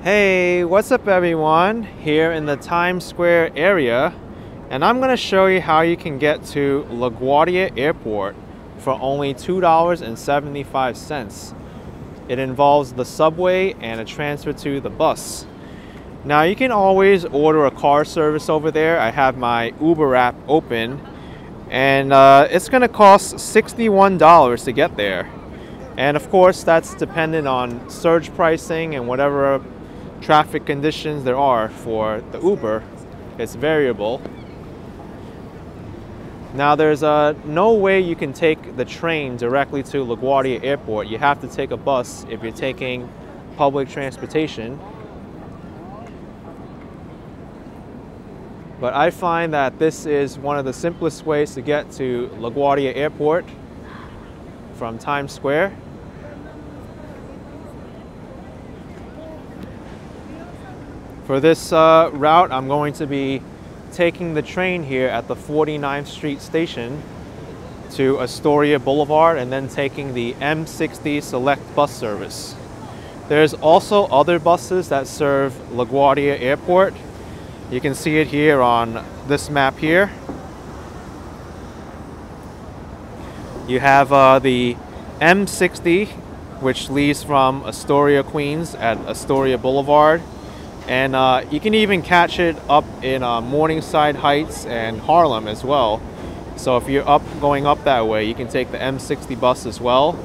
Hey, what's up everyone? Here in the Times Square area, and I'm going to show you how you can get to LaGuardia Airport for only $2.75. It involves the subway and a transfer to the bus. Now you can always order a car service over there. I have my Uber app open, and it's going to cost $61 to get there. And of course that's dependent on surge pricing and whatever traffic conditions there are for the Uber. It's variable. Now there's no way you can take the train directly to LaGuardia Airport. You have to take a bus if you're taking public transportation. But I find that this is one of the simplest ways to get to LaGuardia Airport from Times Square. For this route, I'm going to be taking the train here at the 49th Street station to Astoria Boulevard and then taking the M60 Select Bus Service. There's also other buses that serve LaGuardia Airport. You can see it here on this map here. You have the M60, which leaves from Astoria, Queens at Astoria Boulevard. And you can even catch it up in Morningside Heights and Harlem as well. So if you're going up that way, you can take the M60 bus as well.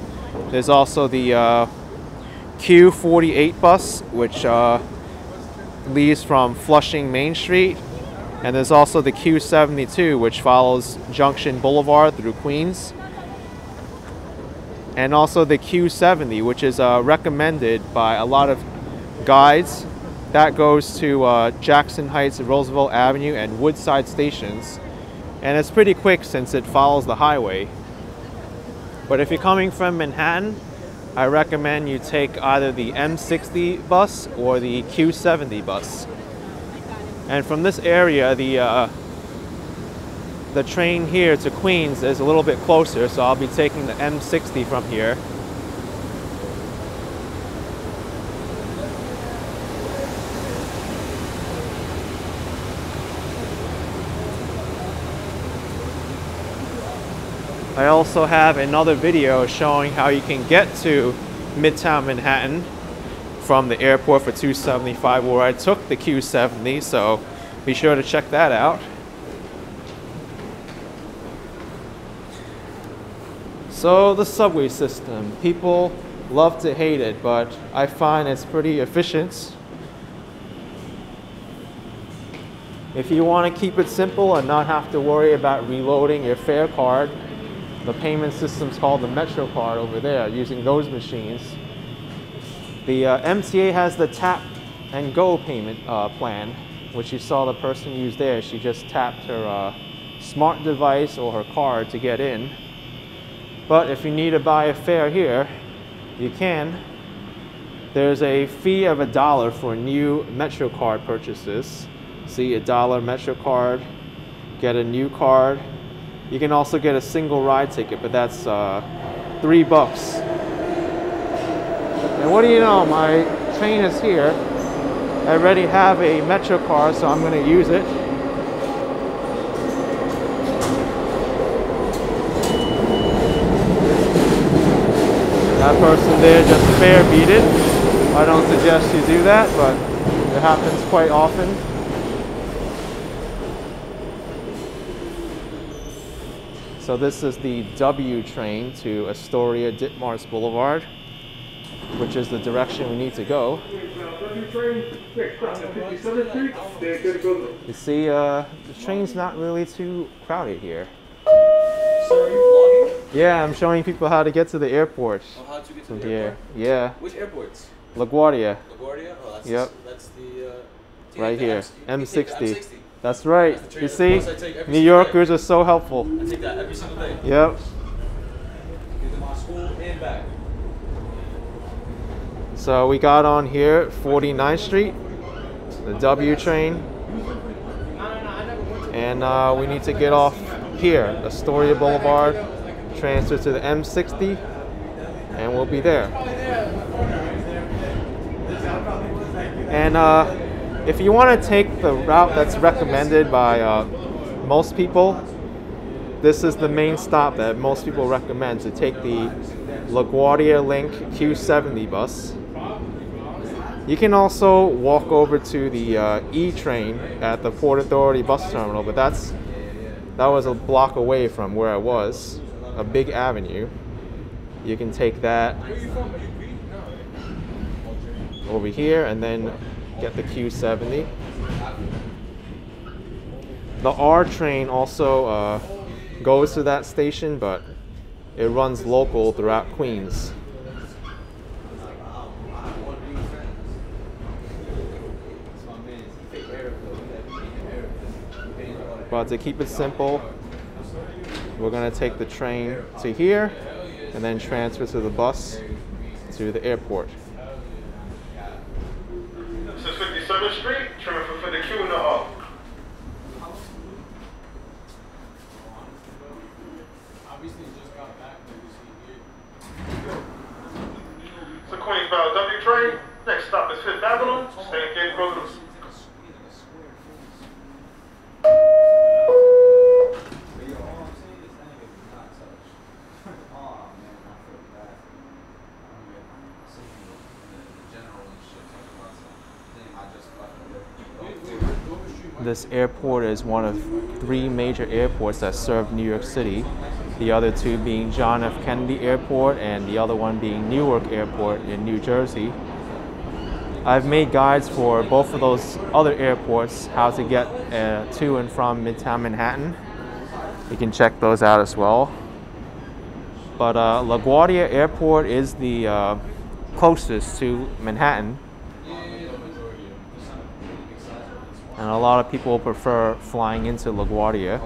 There's also the Q48 bus, which leaves from Flushing Main Street. And there's also the Q72, which follows Junction Boulevard through Queens. And also the Q70, which is recommended by a lot of guides. That goes to Jackson Heights, Roosevelt Avenue, and Woodside stations. And it's pretty quick since it follows the highway. But if you're coming from Manhattan, I recommend you take either the M60 bus or the Q70 bus. And from this area, the train here to Queens is a little bit closer, so I'll be taking the M60 from here. I also have another video showing how you can get to Midtown Manhattan from the airport for $2.75, where I took the Q70, so be sure to check that out. So the subway system, people love to hate it, but I find it's pretty efficient. If you want to keep it simple and not have to worry about reloading your fare card, the payment system's called the Metro card over there, using those machines. The MTA has the tap and go payment plan, which you saw the person use there. She just tapped her smart device or her card to get in. But if you need to buy a fare here, you can. There's a fee of $1 for new Metro card purchases. See, $1 Metro card, get a new card. You can also get a single ride ticket, but that's $3. And what do you know, my train is here. I already have a Metro card, so I'm going to use it. That person there just fare beat it. I don't suggest you do that, but it happens quite often. So this is the W train to Astoria Ditmars Boulevard, which is the direction we need to go. You see, the train's not really too crowded here. So are you vlogging? Yeah, I'm showing people how to get to the airport. Oh, how to get to from the here. airport? Yeah. Which airports? LaGuardia. LaGuardia? Oh, that's, Yep. That's the... Right here. M60. M60. That's right. That's You see, New York. Yorkers are so helpful. I take that every single day. Yep. Get to my school and back. So we got on here, 49th Street, the W train. And we need to get off here, Astoria Boulevard, transfer to the M60, and we'll be there. And if you want to take the route that's recommended by most people, this is the main stop that most people recommend, to take the LaGuardia Link Q70 bus. You can also walk over to the E train at the Port Authority bus terminal, but that was a block away from where I was, a big avenue. You can take that over here and then get the Q70. The R train also goes to that station, but it runs local throughout Queens. But to keep it simple, we're going to take the train to here and then transfer to the bus to the airport. This is 57th Street, transfer for the Q and the R. It's the Queensboro W train. Next stop is 5th Avenue, St. Gate Road. This airport is one of 3 major airports that serve New York City, the other 2 being John F. Kennedy Airport and the other one being Newark Airport in New Jersey. I've made guides for both of those other airports, how to get to and from Midtown Manhattan. You can check those out as well. But LaGuardia Airport is the closest to Manhattan. And a lot of people prefer flying into LaGuardia.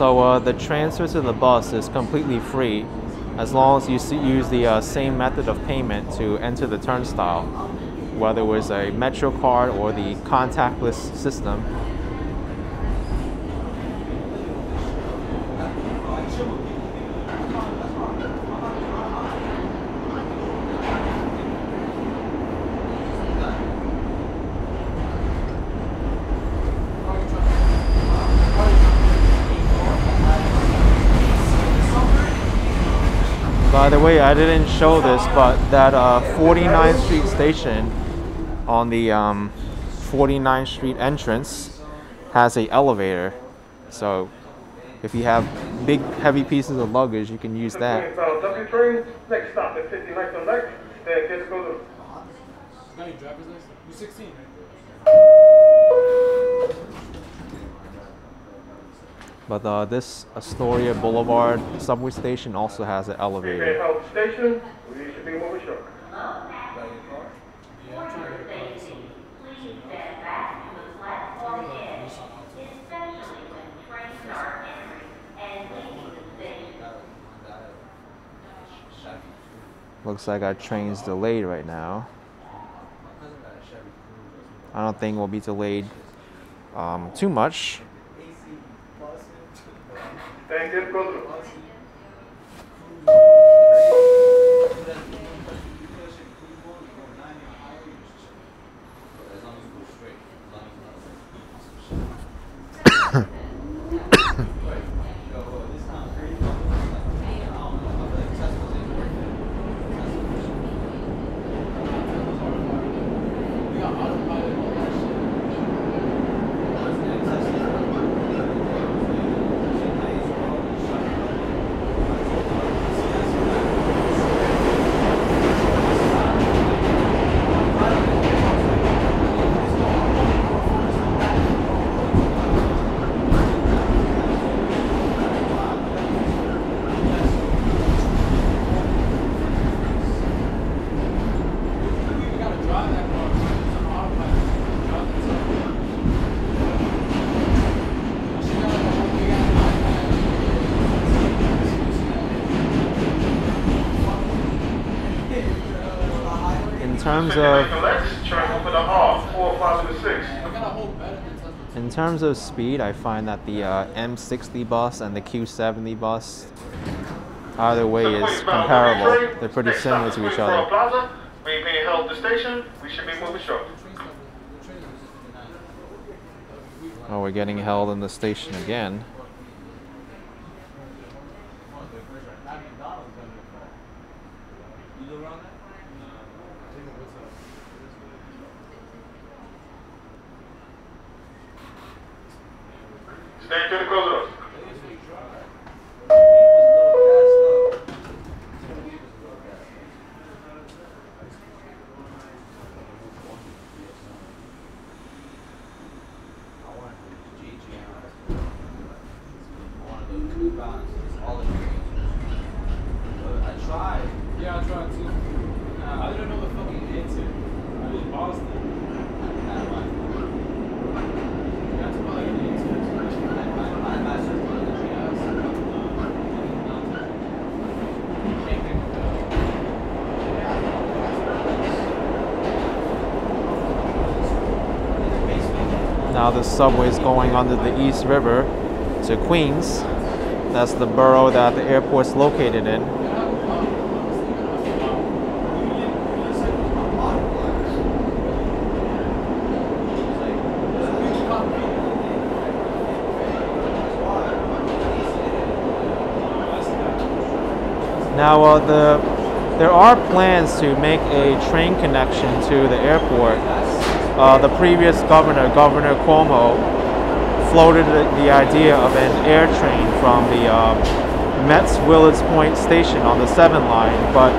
So the transfer to the bus is completely free as long as you use the same method of payment to enter the turnstile, whether it was a Metro card or the contactless system. By the way, I didn't show this, but that 49th Street station on the 49th Street entrance has an elevator. So if you have big, heavy pieces of luggage, you can use that. W train. Next stop is 59th Select. Stand Gate Road. Got your driver's license? You're 16, right? But this Astoria Boulevard subway station also has an elevator. Station. We should be moving short. Looks like our train's delayed right now. I don't think we'll be delayed too much. Thank you. terms of speed, I find that the M60 bus and the Q70 bus, either way, is comparable. They're pretty similar to each other. We're being held at the station. We should be moving shortly. Oh, we're getting held in the station again. Stand to the close doors. Yeah, I tried too. I didn't know the fucking answer. I was Boston. That's why I didn't answer. Now the subway's going under the East River to Queens. That's the borough that the airport's located in. Now, there are plans to make a train connection to the airport. The previous governor, Governor Cuomo, floated the idea of an air train from the Met's Willards Point station on the 7 line, but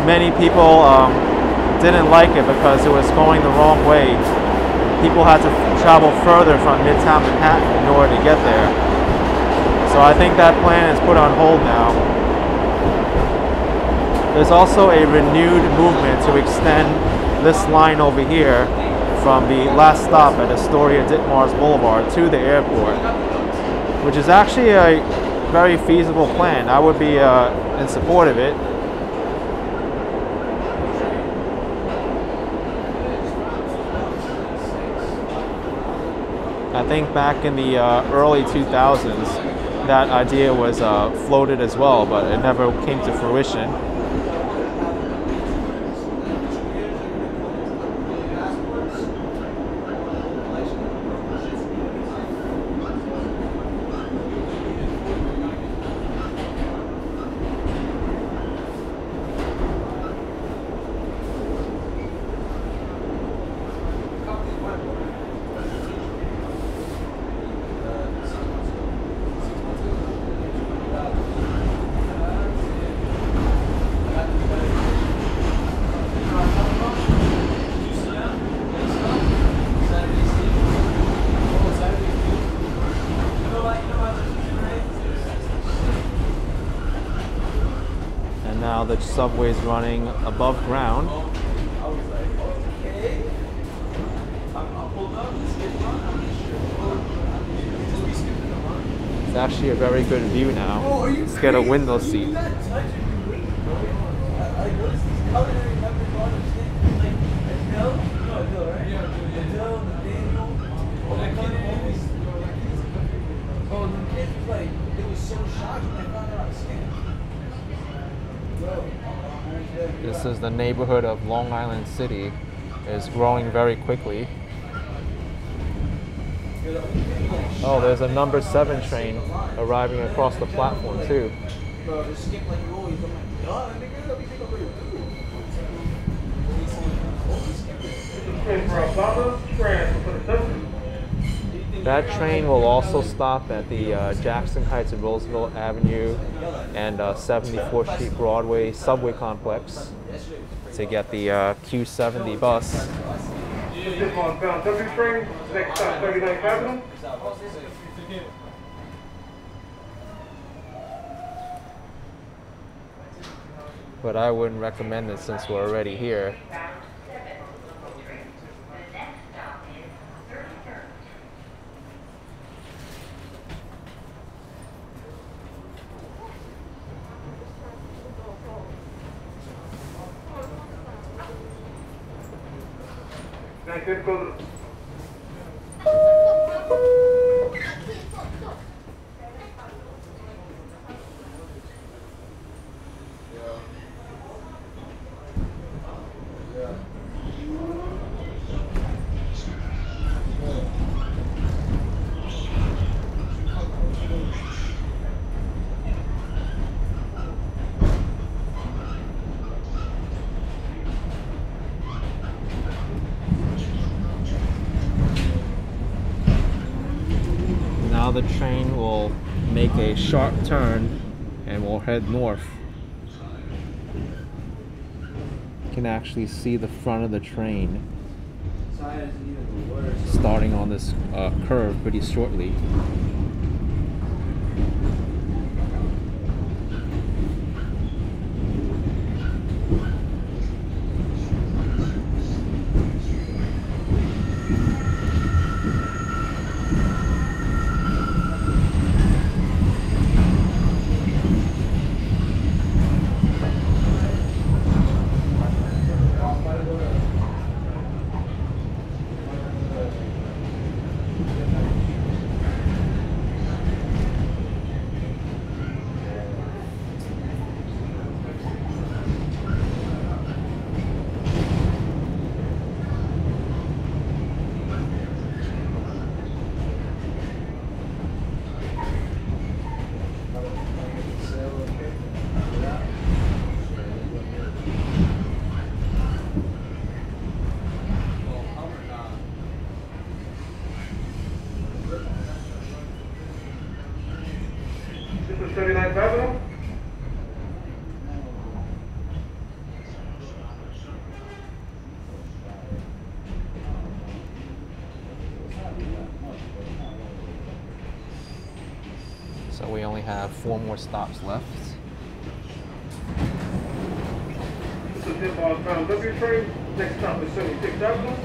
many people didn't like it because it was going the wrong way. People had to travel further from Midtown Manhattan in order to get there. So I think that plan is put on hold now. There's also a renewed movement to extend this line over here from the last stop at Astoria Ditmars Boulevard to the airport, which is actually a very feasible plan. I would be in support of it. I think back in the early 2000s, that idea was floated as well, but it never came to fruition. Now the subway's running above ground. It's actually a very good view now. Let's get a window seat. This is the neighborhood of Long Island City. It's growing very quickly. Oh, there's a number 7 train arriving across the platform too. That train will also stop at the Jackson Heights and Roosevelt Avenue and 74th Street Broadway subway complex to get the Q70 bus. But I wouldn't recommend it since we're already here. Thank you. Go. Now the train will make a sharp turn and will head north. You can actually see the front of the train starting on this curve pretty shortly. So we only have 4 more stops left. This is inbound bound W train. Next stop is 76 Avenue.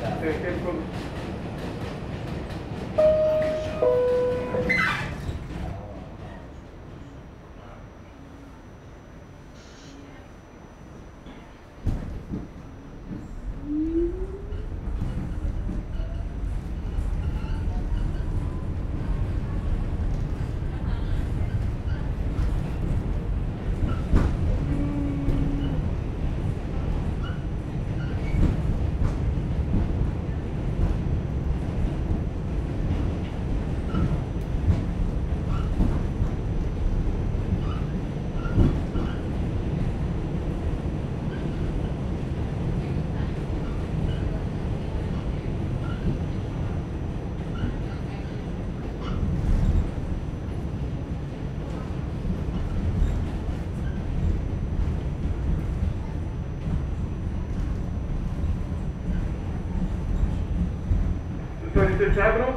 Fifth Avenue.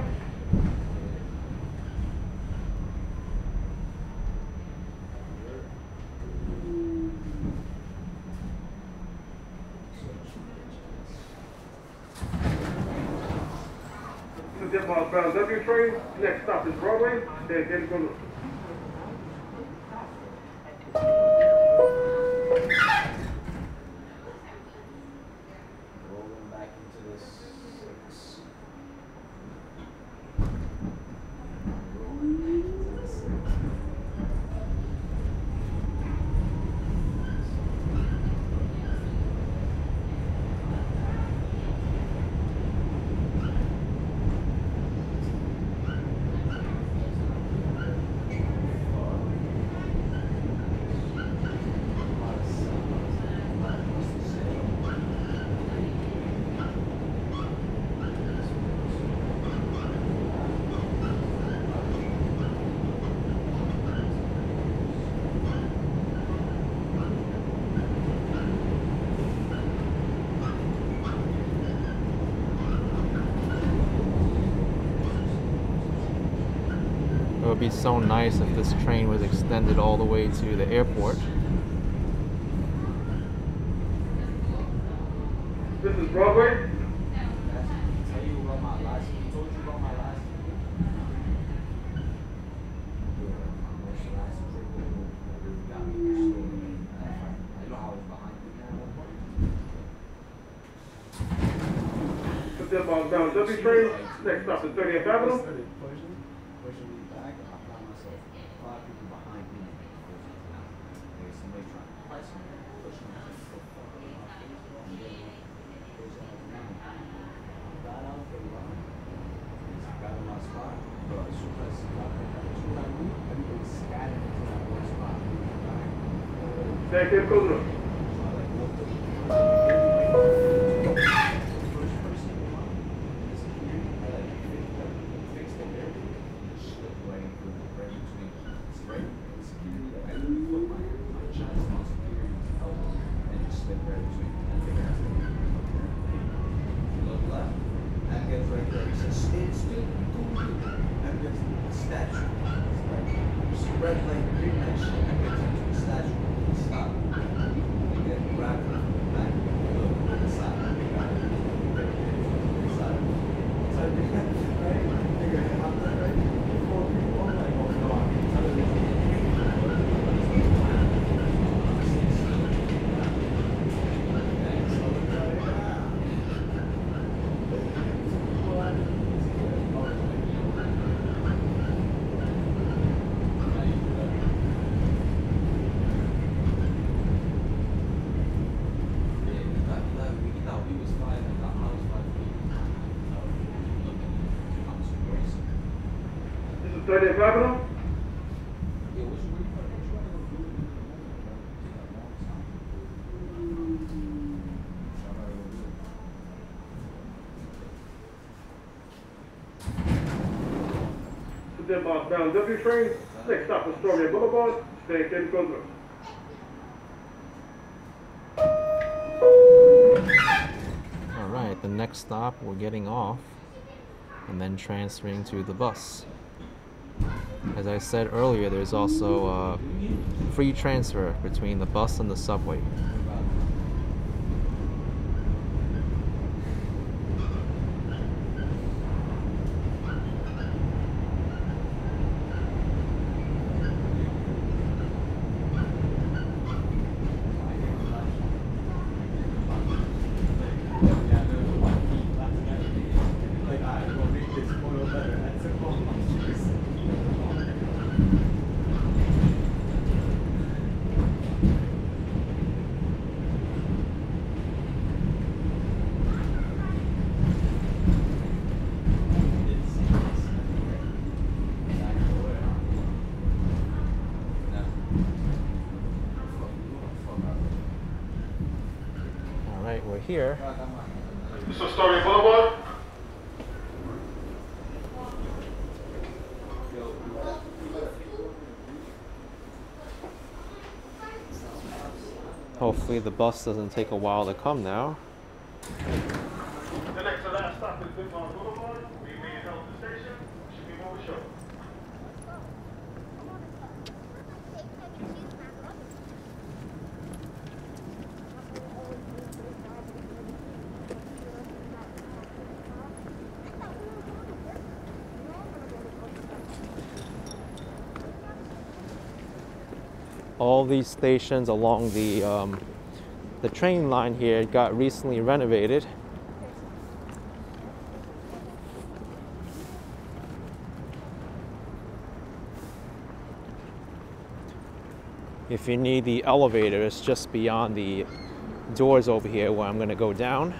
This is inbound bound W train. Next stop is Broadway. Then get go. It would be so nice if this train was extended all the way to the airport. This is Broadway. Still bound W train. Next stop is 30th Avenue. Pushing me back, and I found myself 5 people behind me. There's somebody trying to press me, pushing me so far in my face, and then push out now. I got out the line, got in my spot, but as soon as I moved, everybody scattered into that one spot. Thank you, Kuzma. Bound W train. Next stop is Astoria Boulevard. Stay in Kuzma. All right, the next stop, we're getting off and then transferring to the bus. As I said earlier, there's also a free transfer between the bus and the subway. We're here. This is Astoria Boulevard. Hopefully the bus doesn't take a while to come now. The next to last stop is Woodlawn Boulevard. We made it out to the station. Should be more short. All these stations along the train line here got recently renovated. If you need the elevator, it's just beyond the doors over here where I'm going to go down.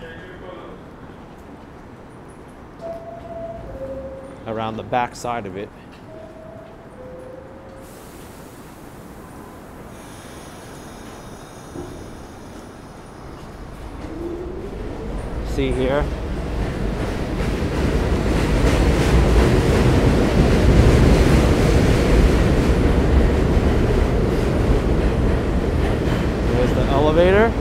Around the back side of it. See here. There's the elevator.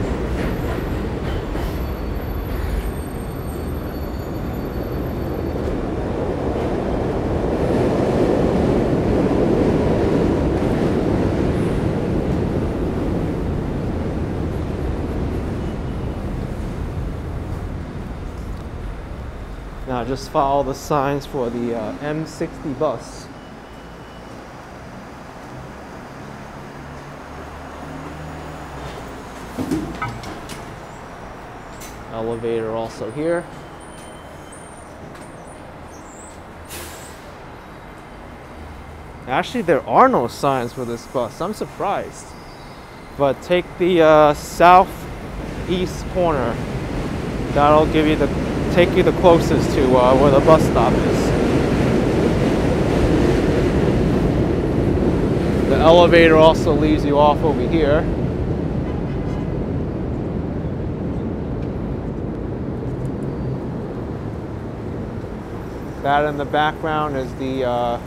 Now just follow the signs for the M60 bus. Elevator also here. Actually, there are no signs for this bus. I'm surprised. But take the southeast corner. That'll give you take you the closest to where the bus stop is. The elevator also leaves you off over here. That in the background is the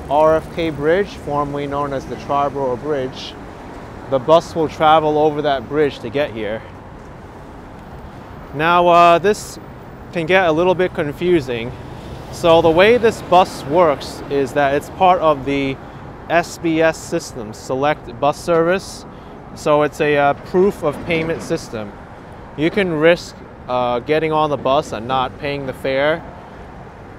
RFK Bridge, formerly known as the Triborough Bridge. The bus will travel over that bridge to get here. Now, this can get a little bit confusing. So the way this bus works is that it's part of the SBS system, Select Bus Service. So it's a proof of payment system. You can risk getting on the bus and not paying the fare,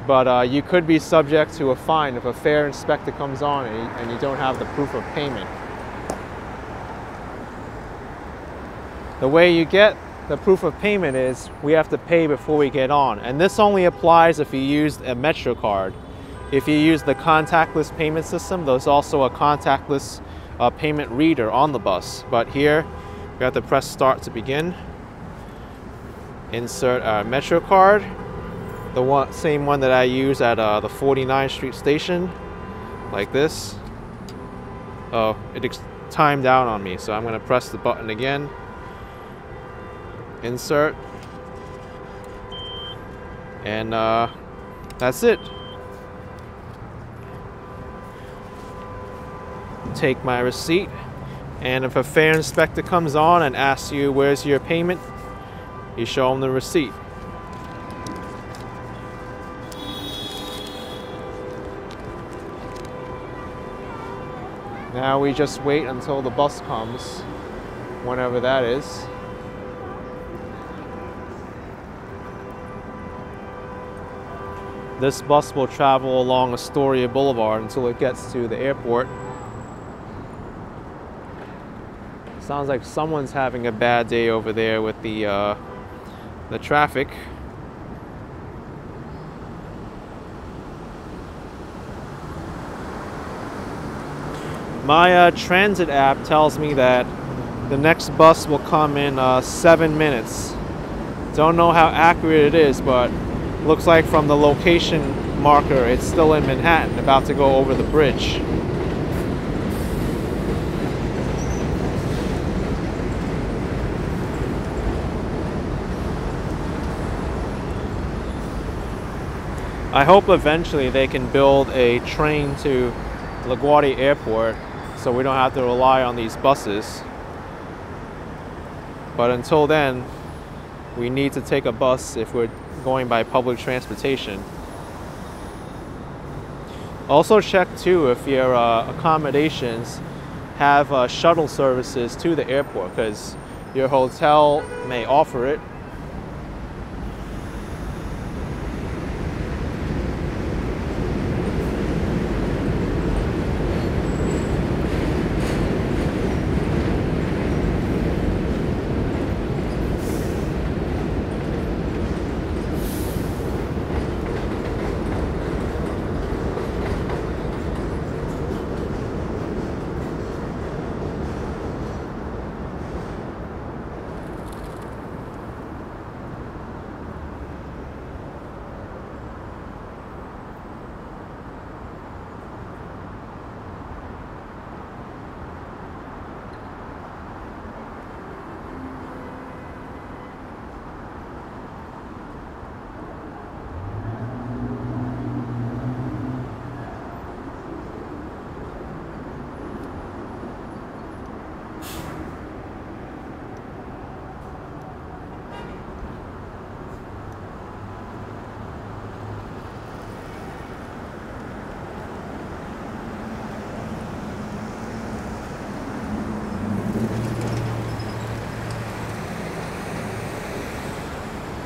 but you could be subject to a fine if a fare inspector comes on and you don't have the proof of payment. The way you get the proof of payment is we have to pay before we get on, and this only applies if you use a Metro card. If you use the contactless payment system, there's also a contactless payment reader on the bus. But here, we have to press start to begin. Insert our Metro card, the same one that I use at the 49th Street station, like this. Oh, it timed out on me, so I'm going to press the button again. Insert, and that's it. Take my receipt, and if a fare inspector comes on and asks you where's your payment, you show them the receipt. Now we just wait until the bus comes, whenever that is. This bus will travel along Astoria Boulevard until it gets to the airport. Sounds like someone's having a bad day over there with the traffic. My transit app tells me that the next bus will come in 7 minutes. Don't know how accurate it is, but looks like from the location marker, it's still in Manhattan, about to go over the bridge. I hope eventually they can build a train to Laguardia Airport so we don't have to rely on these buses. But until then, we need to take a bus if we're going by public transportation. Also check too if your accommodations have shuttle services to the airport, because your hotel may offer it.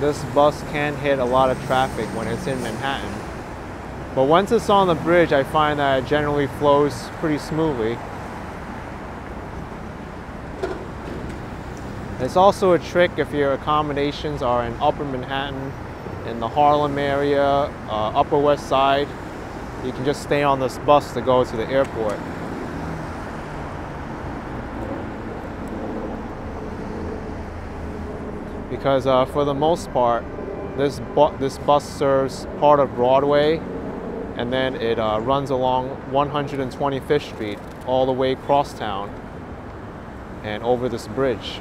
This bus can hit a lot of traffic when it's in Manhattan. But once it's on the bridge, I find that it generally flows pretty smoothly. It's also a trick if your accommodations are in Upper Manhattan, in the Harlem area, Upper West Side. You can just stay on this bus to go to the airport. Because for the most part, this bus serves part of Broadway, and then it runs along 125th Street all the way across town and over this bridge.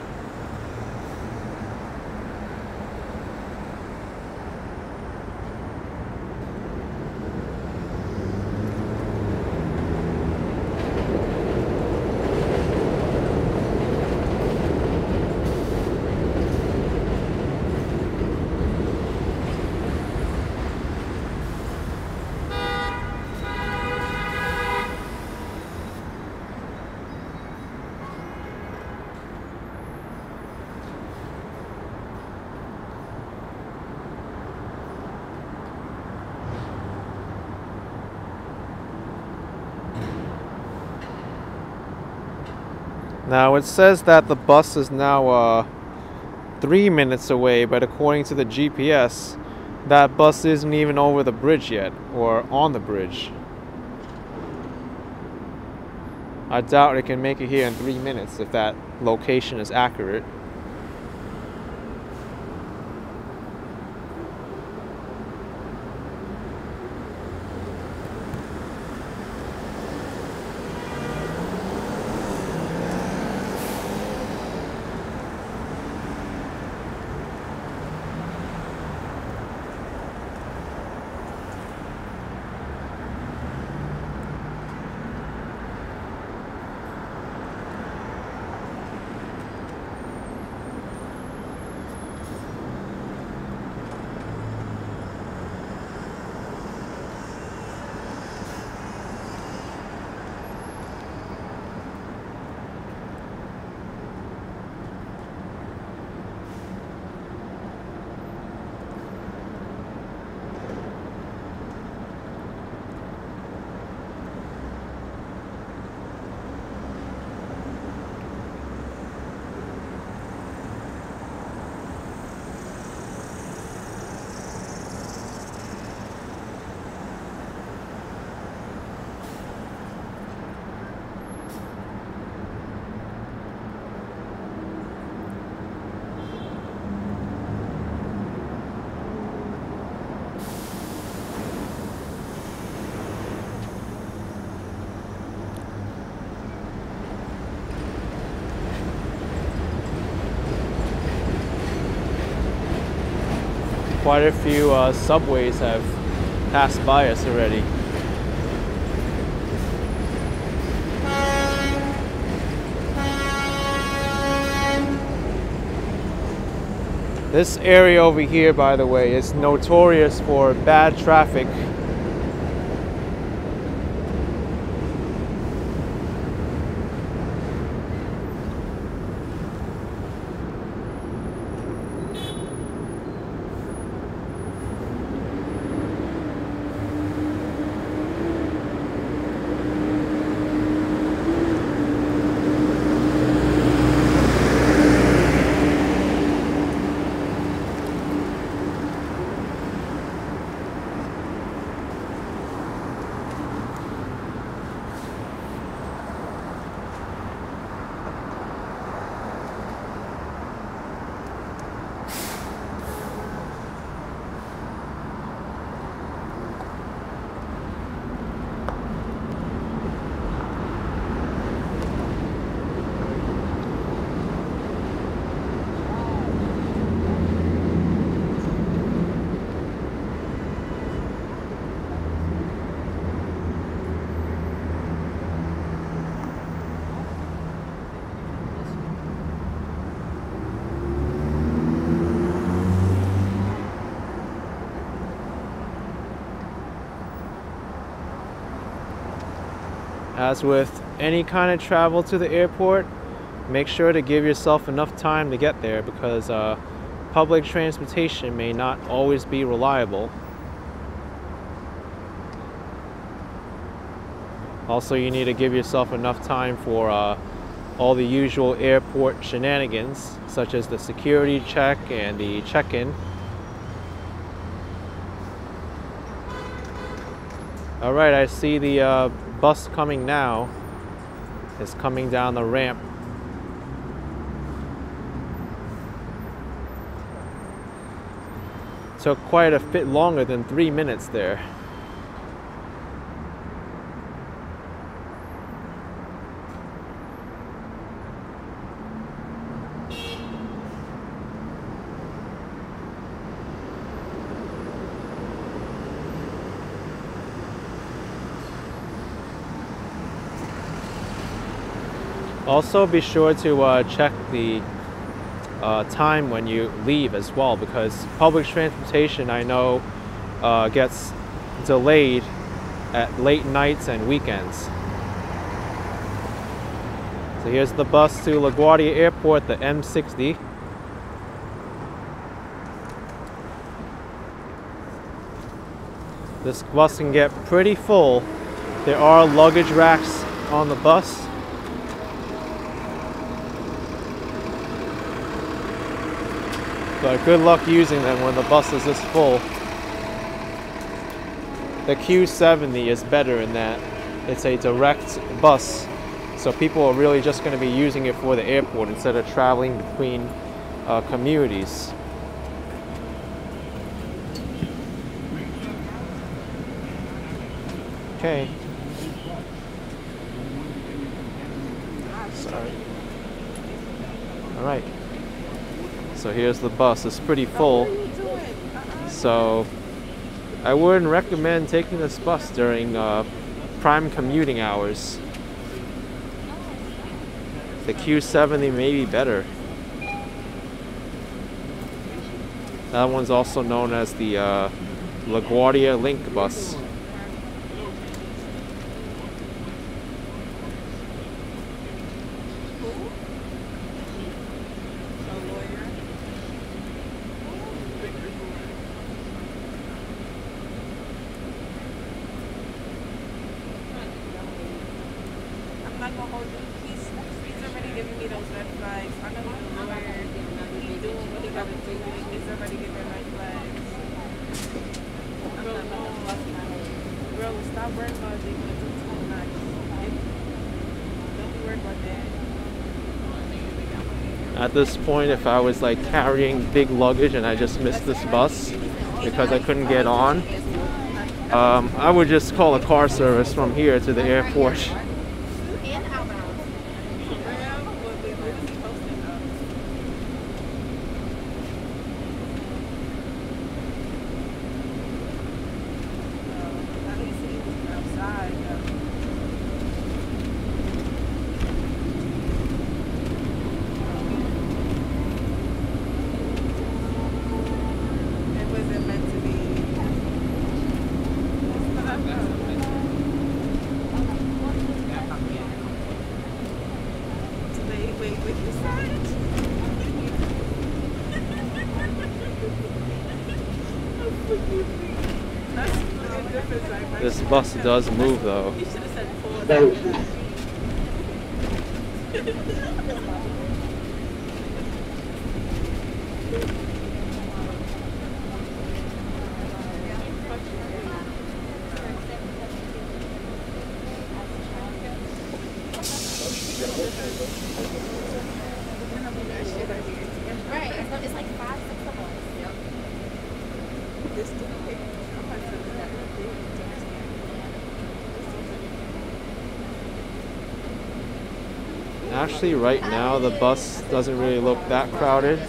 Now it says that the bus is now 3 minutes away, but according to the GPS, that bus isn't even over the bridge yet, or on the bridge. I doubt it can make it here in 3 minutes if that location is accurate. Quite a few subways have passed by us already. This area over here, by the way, is notorious for bad traffic. As with any kind of travel to the airport, make sure to give yourself enough time to get there, because public transportation may not always be reliable. Also, you need to give yourself enough time for all the usual airport shenanigans, such as the security check and the check-in. All right, I see the bus coming now. It's coming down the ramp. Took quite a bit longer than 3 minutes there. Also, be sure to check the time when you leave as well, because public transportation, I know, gets delayed at late nights and weekends. So here's the bus to Laguardia Airport, the M60. This bus can get pretty full. There are luggage racks on the bus. But good luck using them when the bus is this full. The Q70 is better in that it's a direct bus, so people are really just going to be using it for the airport instead of traveling between communities. Okay. Sorry. All right. So here's the bus. It's pretty full. So I wouldn't recommend taking this bus during prime commuting hours. The Q70 may be better. That one's also known as the LaGuardia Link bus. I'm not gonna hold you. He's already giving me those red flags. I know he's a lawyer. He's doing what he gotta do. He's already giving red flags. I'm not gonna fuck him. Bro, stop worrying about it. It's too much. Don't be worried about that. At this point, if I was like carrying big luggage and I just missed this bus because I couldn't get on, I would just call a car service from here to the airport. This bus does move though. Right, it's like 5, 6 of us. Yep. Actually, right now the bus doesn't really look that crowded.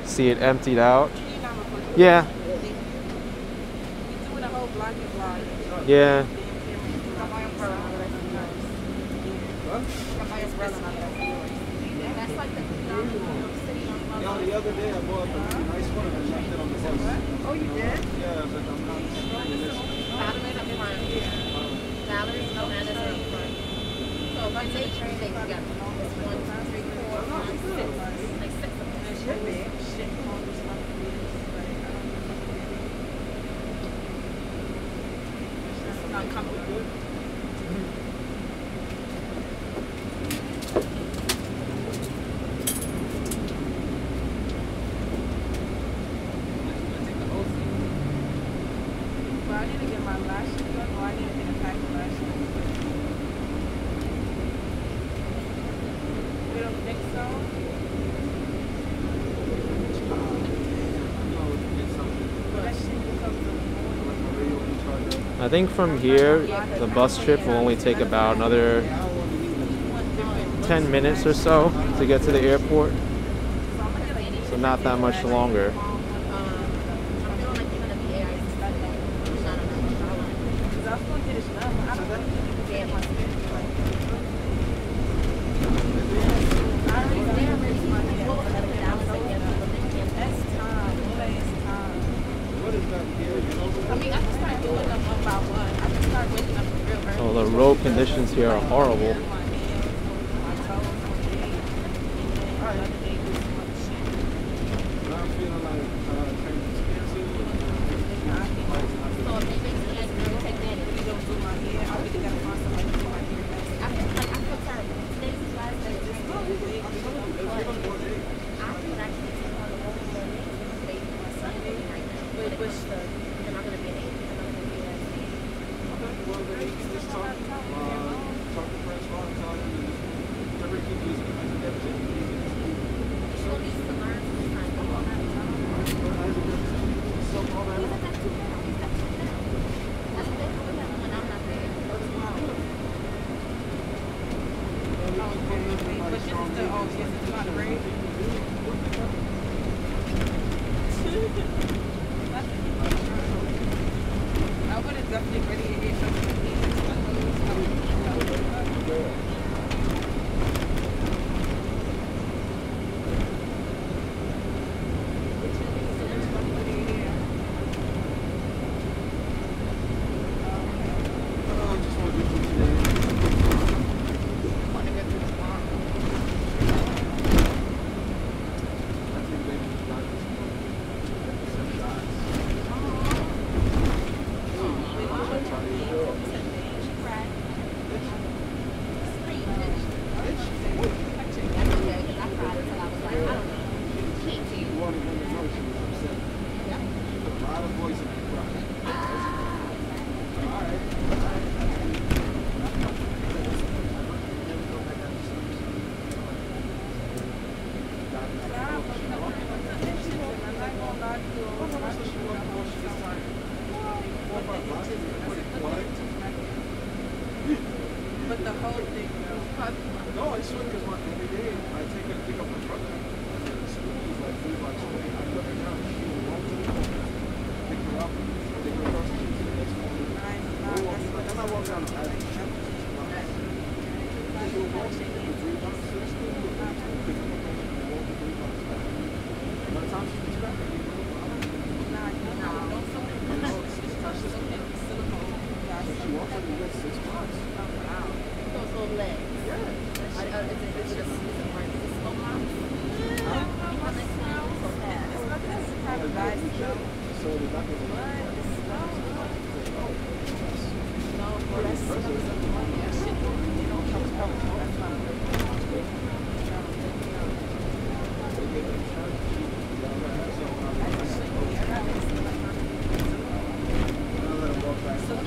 See it emptied out. Yeah. Yeah. The other day I bought a nice one and I left it on the bus. Oh, you did? Yeah, but I'm not using it. Salaries up front. Salaries, no manners up front. So if I take train, they got 1, 2, 3, 4, 5, 6. Like 6 of them. It should be. It's not comfortable. I need to get my lashes done, or I need to get a I think from here, the bus trip will only take about another 10 minutes or so to get to the airport. So not that much longer. Oh, the road conditions here are horrible.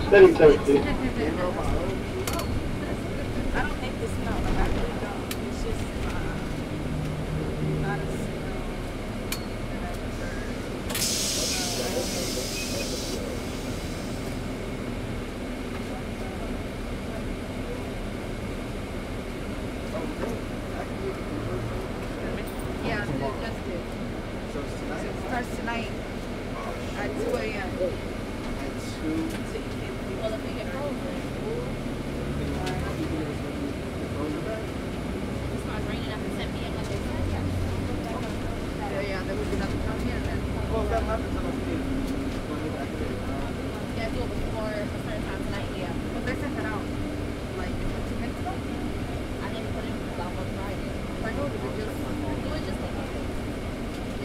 Steady toasty. Yeah, that's good. Starts tonight at 2 a.m. Well, if we get frozen, it starts raining after 10 p.m. like they said, yeah. Yeah, there would be nothing from here then. Well, that happens on a few. Yeah, do it before a certain time tonight, yeah. But they sent that out like 2 minutes ago. I didn't put it in the on Friday. Like, oh, did it just? It was just like,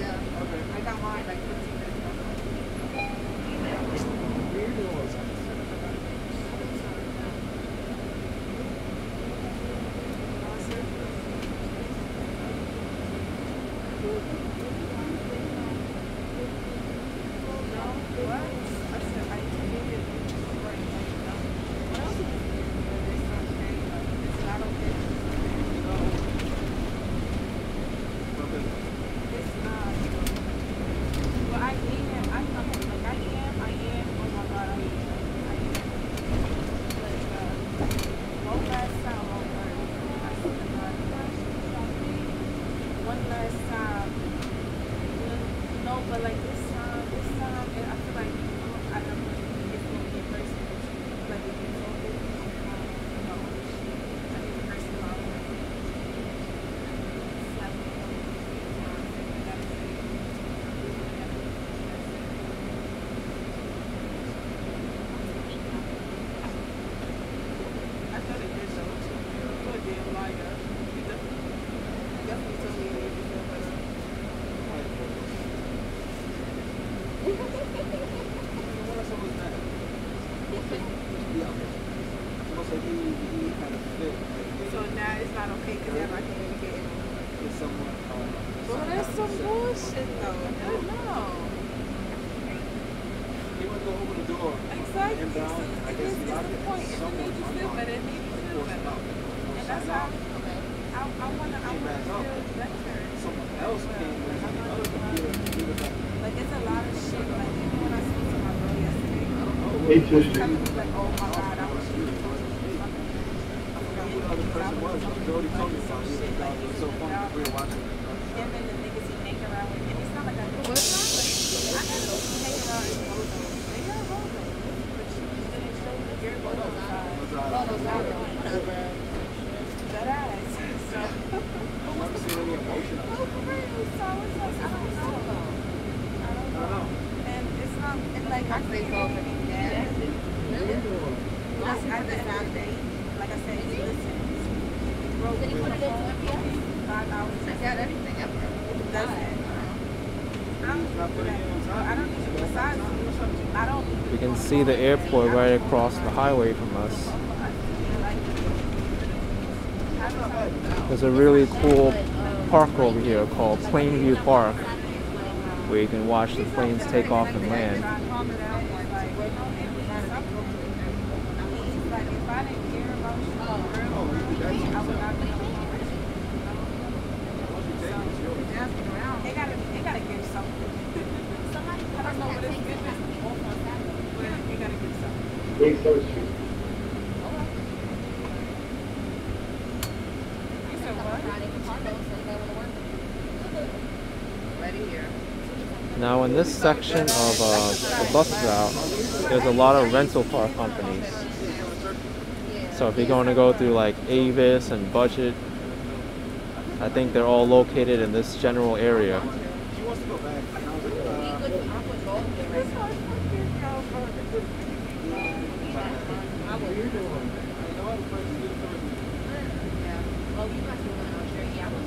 Yeah. Okay. I got mine like 15 minutes ago. it's not okay because everybody can't even get in. If someone, Well, that's some bullshit though. No. he would go over the door. Exactly. Inbound, So I this guess is the point. If it made you feel better, it made you feel better. And that's how I wanna feel better. Someone else came with another computer. He was Like it's a lot of shit. Like even when I spoke to my girl yesterday, It's he was telling me like, oh my god, I wish you would have told me something. I forgot who the other person was. Jody told me about it. It was so funny. We were watching it. Him and the niggas he hang around with. And it's not like I know what's wrong with him. I know he hang around in Bozo. They are Bozo. But she didn't show me your Bozo side. Bozo's not really that ass. So, I've never seen any emotion. oh, for real. So it's like, I don't know. And it's not, and like, I say so for me, yeah. That's at the end of the day, like I said, he listens. He wrote Did he put it into MPS? 5 hours. I got everything ever. Does it? I don't need to, besides, I don't. You can see the airport right across the highway from us. There's a really cool park over here called Plainview Park, where you can watch the planes take off and land. They gotta give something. I don't know what it's good but they gotta give something. You said what? Ready here. Now in this section of the bus route, there's a lot of rental car companies. So if you're going to go through like Avis and Budget, I think they're all located in this general area. She wants to go back. And I was like, Oh, you must be going out there. Yeah, I was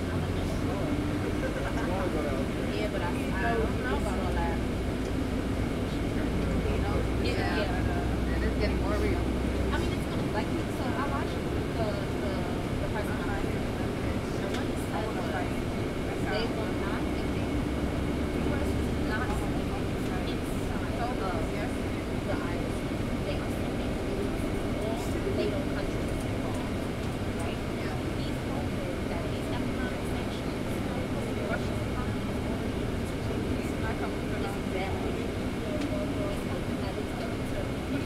yeah, but I don't know about all that. Yeah. And it's getting more real. I mean, it's gonna like so. I watched the person behind it. And what he said was they will not think they first not inside of the island. They are sending all NATO countries involved, right? These countries that these economic sanctions, Russia's economy is bad. These countries that it's going to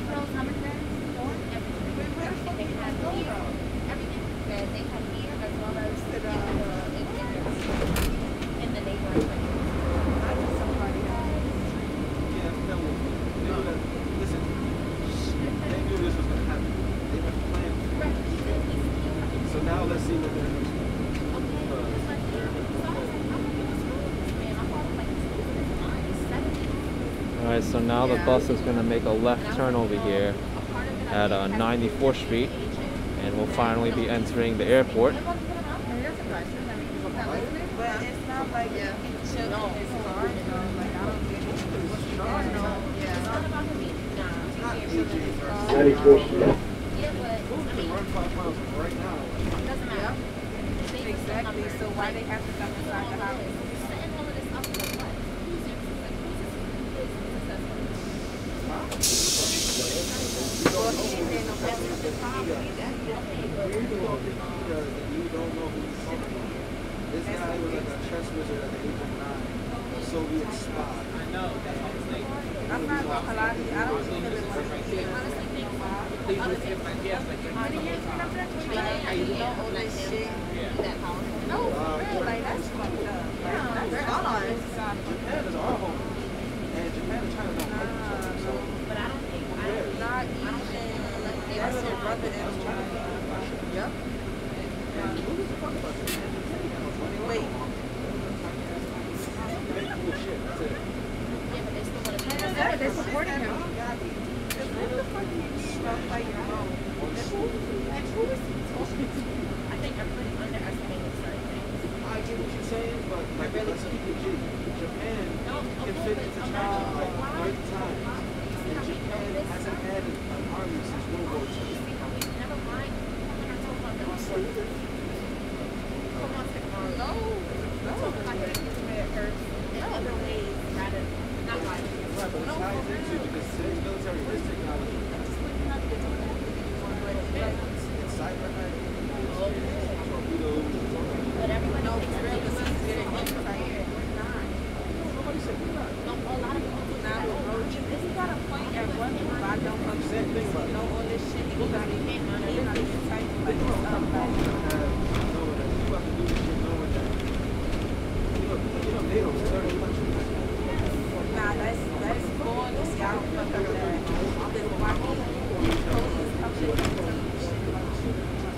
those immigrants born everything. They have here, everything that they have here as well as in the neighboring countries. I just somebody yeah, tell me. They knew that, listen, they knew this was going to happen. They had planned for it. So now let's see what they're doing. Alright, so now the bus is going to make a left turn over here at 94th Street, and we'll finally be entering the airport. But it's not like he chilled in his car. Like I don't get it. Run 5 miles right now. Exactly. So why they have to come inside the house? Well, he ain't paying no attention to the property. You don't know who he's talking about. This guy was like a chess wizard at the age of 9. A Soviet spy. I know, that's what I'm saying. I'm not gonna lie to you. I don't feel it when Please look at my yes, like you know all this shit. No, for real, like that's fucked up. Like that's fun. Japan is our home. And Japan and China don't like each other. So, But I don't think Not even. That's your brother and China. Yep. who gives a fuck about Japan? Japan ain't got no money. Wait. They cool shit. That's it. yeah, but they still want to Yeah, they're supporting him. What the fuck are you stuck by your own? And who is he talking to? I think everybody underestimated certain things. I get what you're saying, but like, let's keep it G. Japan can fit into China like 30 times. And Japan hasn't had an army since World War II. Never mind. We're not talking about the but it's high tech too because today's military is technology. It's cyber high. Torpedoes. But everyone knows it's real because he's getting it right here. Nobody said we're not. No, a lot of people do not. This got a point at one point. I don't Same thing about it. know all this shit. He got me in on it. Not even type like You have to do this, knowing that. NATO's 30 countries. nah, that's born. See, I don't fuck with that. Because why police come shit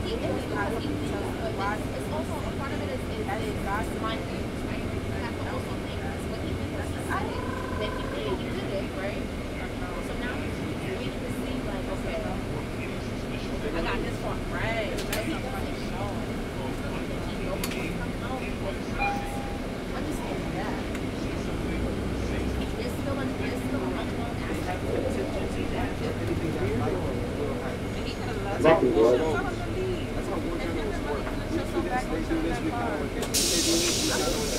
He is not but it's also a part of it is mind games, right? You have to also think what he did was he said it. Then he did it, right? So now he's waiting to see like, okay, I got this far, right? But he doesn't show it. He knows what's coming out, but he understands that. There's still an unknown aspect to it. That's how war journalists work. They do this, we kind of work. They do this, we kind of work.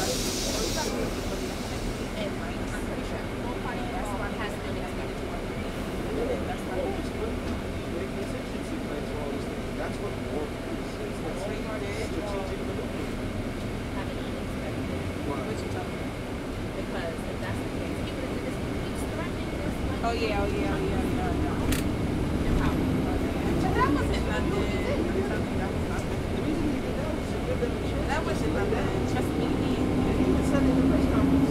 And I'm pretty sure no party has unexpected work. Efficiency plans for all these things. That's what war is. It's strategic military. Have an unexpected. What you talking about? Because if that's the case, he would have he's threatening this. Like, Oh yeah. and how? But that wasn't nothing. That wasn't nothing. Trust me. He said in the press conference,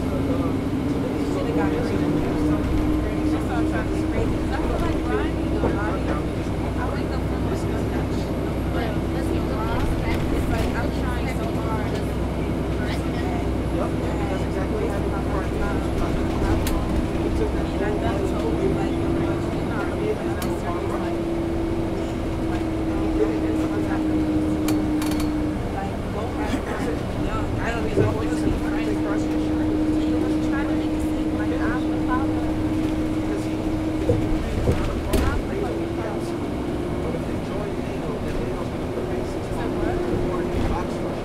Should have got it. That's all I'm trying to scrape. I feel like grinding a lot. I wake up from this stuff. But let's be real. It's like I'm trying so hard. that's exactly what happened before. He took that And I done told you like, you're not really like I'm serious. Like, what's happening? Like, go have young. I don't even know what to be trying to crush your shirt. And you was trying to make it seem like I'm the problem. Because he But if they join NATO, then NATO's going to put bases on war in Oxford.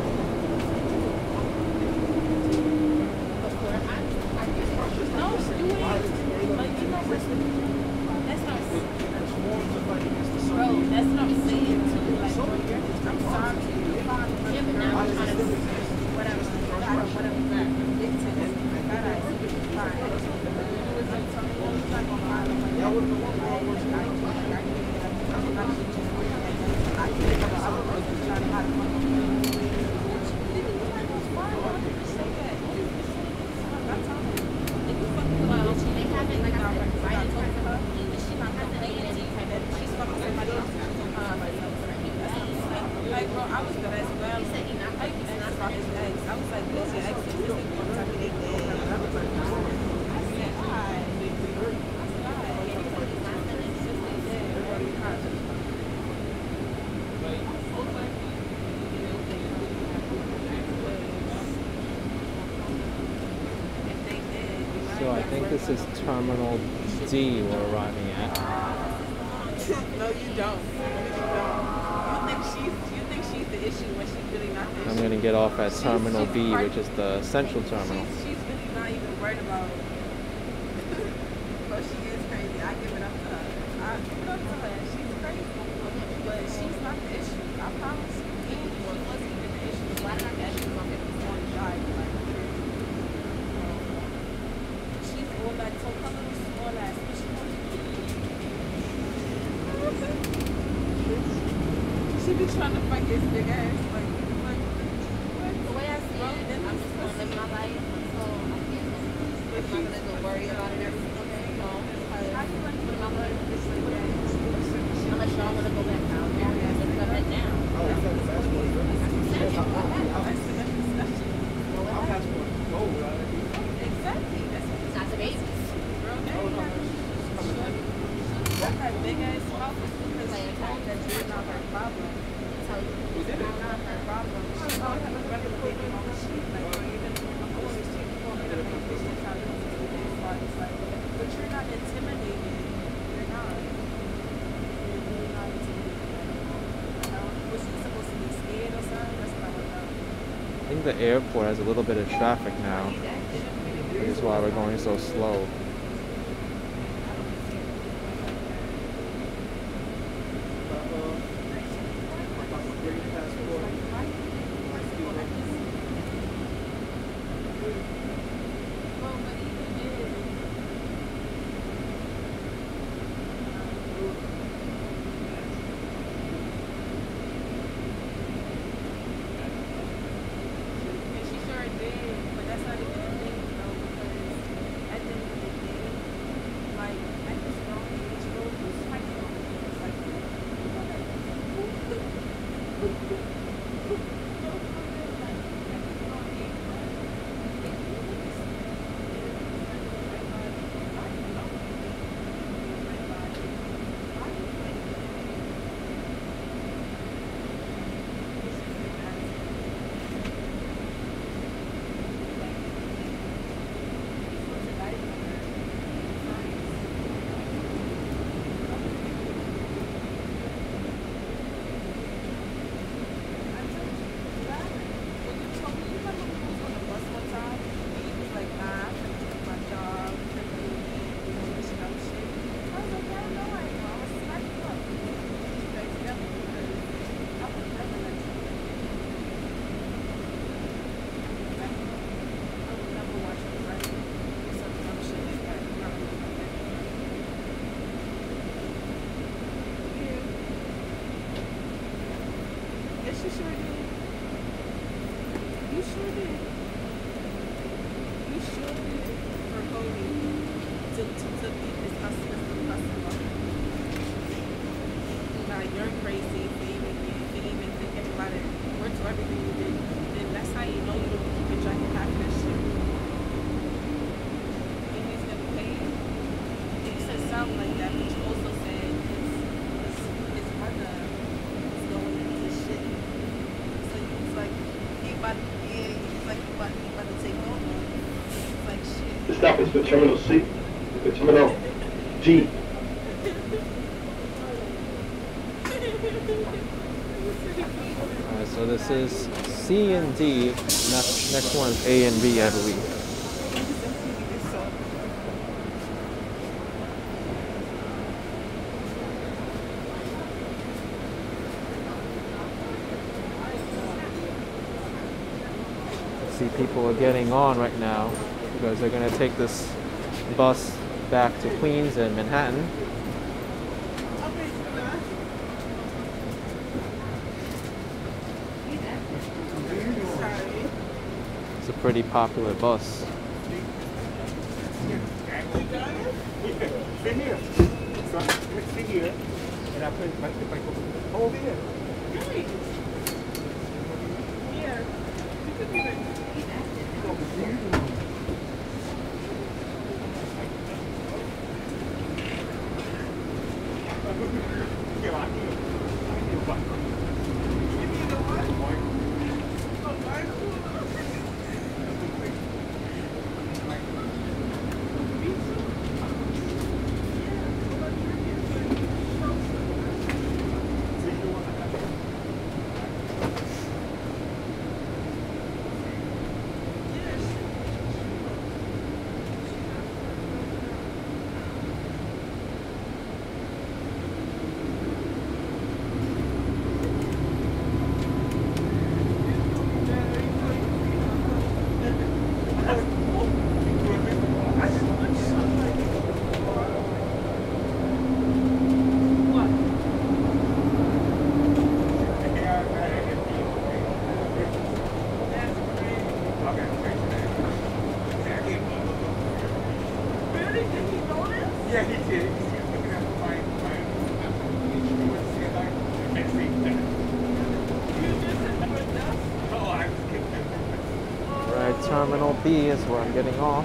No, do it. Like, you know what's that's not There's forms of fighting against the bro, Soviet. that's not saying to you like bro, I'm sorry to you. Yeah, but now I'm trying to Whatever. It's that I see fine. It was like something all the time on my mind. Y'all wouldn't know what war was. I think I was trying to hide money. well, they haven't, like I said, Biden told her, she's not president, and she's fucking somebody else. Like, bro, I was good as well. He said he's not I saw his ex. I was like, this your ex. This is one time they did. I said, hi. So I think this is Terminal D we're arriving at. No, you don't. You think she's the issue when she's really not the issue. I'm going to get off at Terminal B, which is the central terminal. She's really not even worried about it. But she is crazy. I give it up to her. I give it up to her. She's crazy. But she's not the issue. I promise you. He wasn't even the issue. Why did I get you on the drive? Like, she's all that so colorful, small ass. She be trying to fight his big ass. Like, The way I see it, I'm just going to live my life until I can't. I'm not going to go worry about it every single day. No, because unless y'all want to go back out there, let's go back down. Oh, that's the best one. Our passport is gold, right? exactly. That's what Not the babies. girl name. That big ass mouth is because she told that you're not her problem. Tell you. You're not her problem. She don't have a regular baby on the sheet. Like, or even always take you on the vacation time. But you're not intimidated. You're not. You're really not intimidated. Was she supposed to be scared or something? That's what I would know. I think the airport has a little bit of traffic now. Which is why we're going so slow. shouldn't. You shouldn't for voting to be this customer. Now you're crazy for even thinking about it. Work to everything you did. Then that's how you know you don't keep it track and have that shit. And he's gonna pay you. And you said something like that, but you also said his brother is going into this shit. So it's like he about to take over. It's like shit. The stop is for Terminal C. For Terminal G. Alright, so this is C and D. Next one is A and B, I believe. See, people are getting on right now because they're going to take this bus back to Queens and Manhattan. It's a pretty popular bus. Sit here. Sit here. And I put my over here. Really? Yeah. You could do it. Yeah, he did. He's looking at my Right, Terminal B is where I'm getting off.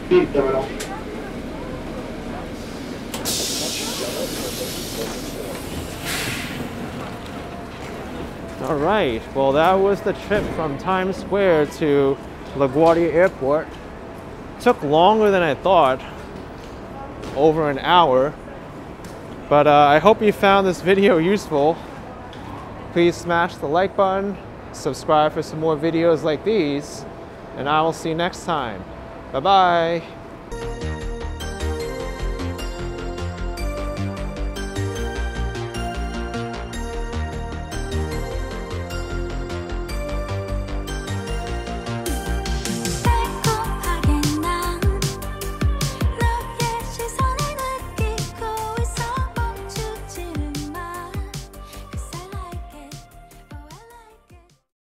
Beep, Terminal. All right, well, that was the trip from Times Square to LaGuardia Airport. Took longer than I thought, over an hour. But I hope you found this video useful. Please smash the like button, subscribe for some more videos like these, and I will see you next time. Bye-bye.